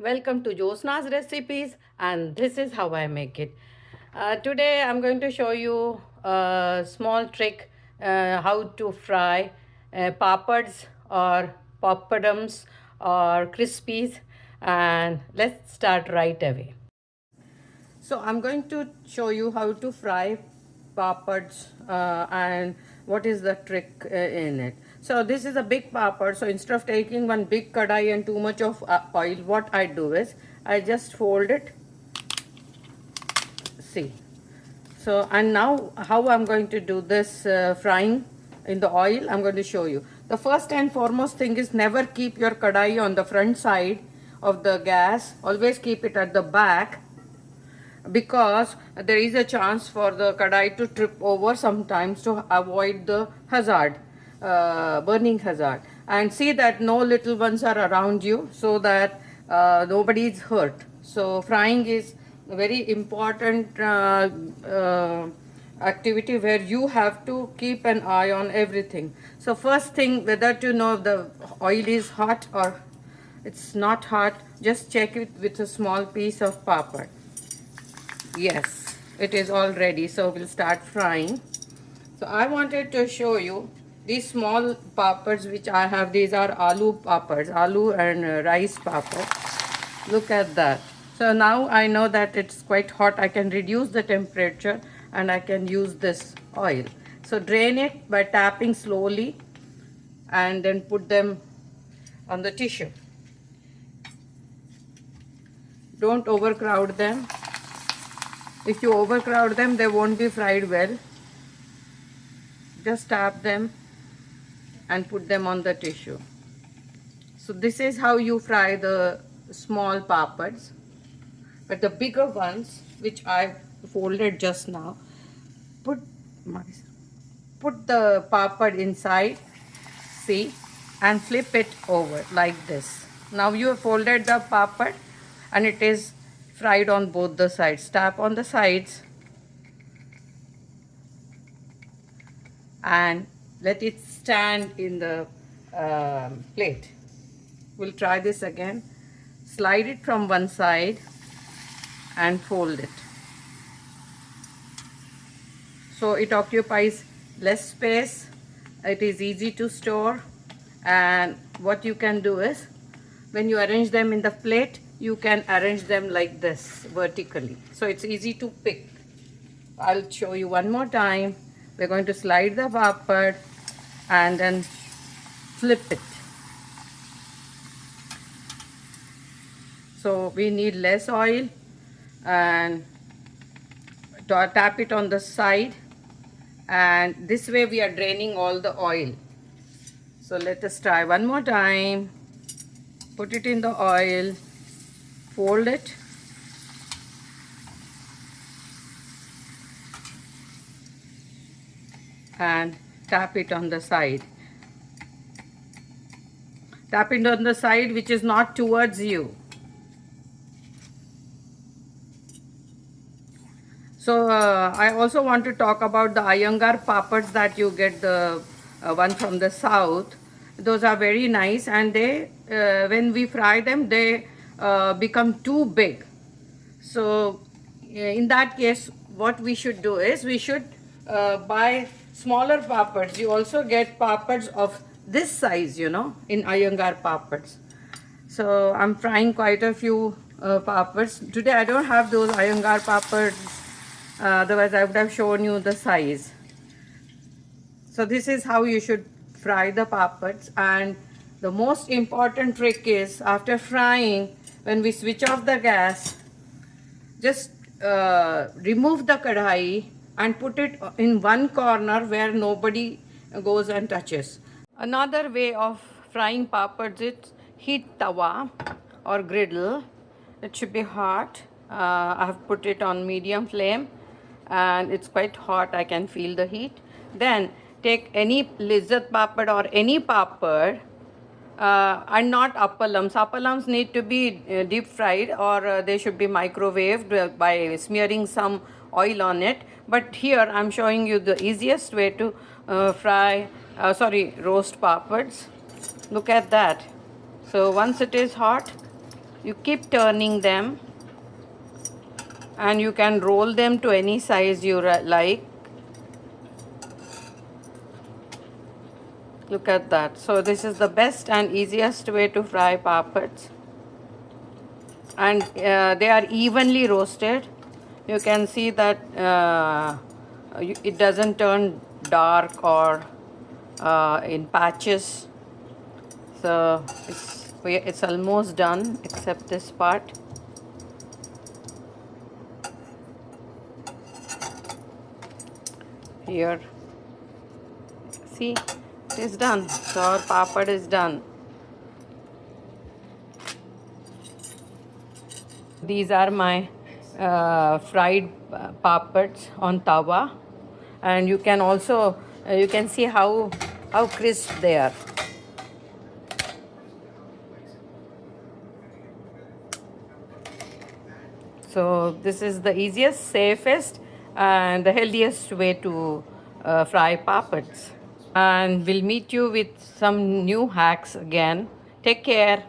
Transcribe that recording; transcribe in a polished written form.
Welcome to Josna's recipes, and this is how I make it. Today I'm going to show you a small trick how to fry papads or popadams or crispies, and let's start right away. So I'm going to show you how to fry papads and what is the trick in it. So this is a big papad. So instead of taking one big kadai and too much of oil, what I do is I just fold it. See. So and now how I'm going to do this frying in the oil, I'm going to show you. The first and foremost thing is never keep your kadai on the front side of the gas. Always keep it at the back, because there is a chance for the kadai to trip over sometimes, to avoid the hazard, burning hazard. And see that no little ones are around you, so that nobody is hurt. So frying is a very important activity where you have to keep an eye on everything. So first thing, whether to know if the oil is hot or it's not hot, just check it with a small piece of papad. Yes, it is all ready, so we'll start frying. So I wanted to show you these small papads which I have. These are aloo papads, aloo and rice papads. Look at that. So now I know that it's quite hot. I can reduce the temperature and I can use this oil. So drain it by tapping slowly and then put them on the tissue. Don't overcrowd them. If you overcrowd them, they won't be fried well. Just tap them and put them on the tissue. So this is how you fry the small papads. But the bigger ones, which I folded just now, put the papad inside, see, and flip it over like this. Now you have folded the papad and it is fried on both the sides. Tap on the sides and let it stand in the plate. We'll try this again. Slide it from one side and fold it, so it occupies less space. It is easy to store, and what you can do is, when you arrange them in the plate, you can arrange them like this vertically, so it's easy to pick. I'll show you one more time. We're going to slide the papad and then flip it. So we need less oil, and tap it on the side, and this way we are draining all the oil. So let us try one more time. Put it in the oil, fold it, and tap it on the side. Tap it on the side which is not towards you. So I also want to talk about the Iyengar papads that you get, the one from the south. Those are very nice, and they when we fry them, they become too big. So in that case, what we should do is we should buy smaller papads. You also get papads of this size, in Iyengar papads. So I'm frying quite a few papads. Today I don't have those Iyengar papads. Otherwise I would have shown you the size. So this is how you should fry the papads. And the most important trick is, after frying, when we switch off the gas, just remove the kadai and put it in one corner where nobody goes and touches. Another way of frying papads is heat tawa or griddle. It should be hot. I have put it on medium flame and it's quite hot. I can feel the heat. Then take any lijjat papad or any papad, and not appalams. Appalams need to be deep fried, or they should be microwaved by smearing some oil on it. But here I'm showing you the easiest way to roast papads. Look at that. So once it is hot, You keep turning them, and you can roll them to any size you like. Look at that. So this is the best and easiest way to fry papads, and they are evenly roasted. You can see that it doesn't turn dark or in patches. So it's almost done except this part. Here, see, it is done. So our papad is done. These are my fried papads on tawa, and you can also you can see how crisp they are. So this is the easiest, safest, and the healthiest way to fry papads. And we'll meet you with some new hacks again. Take care.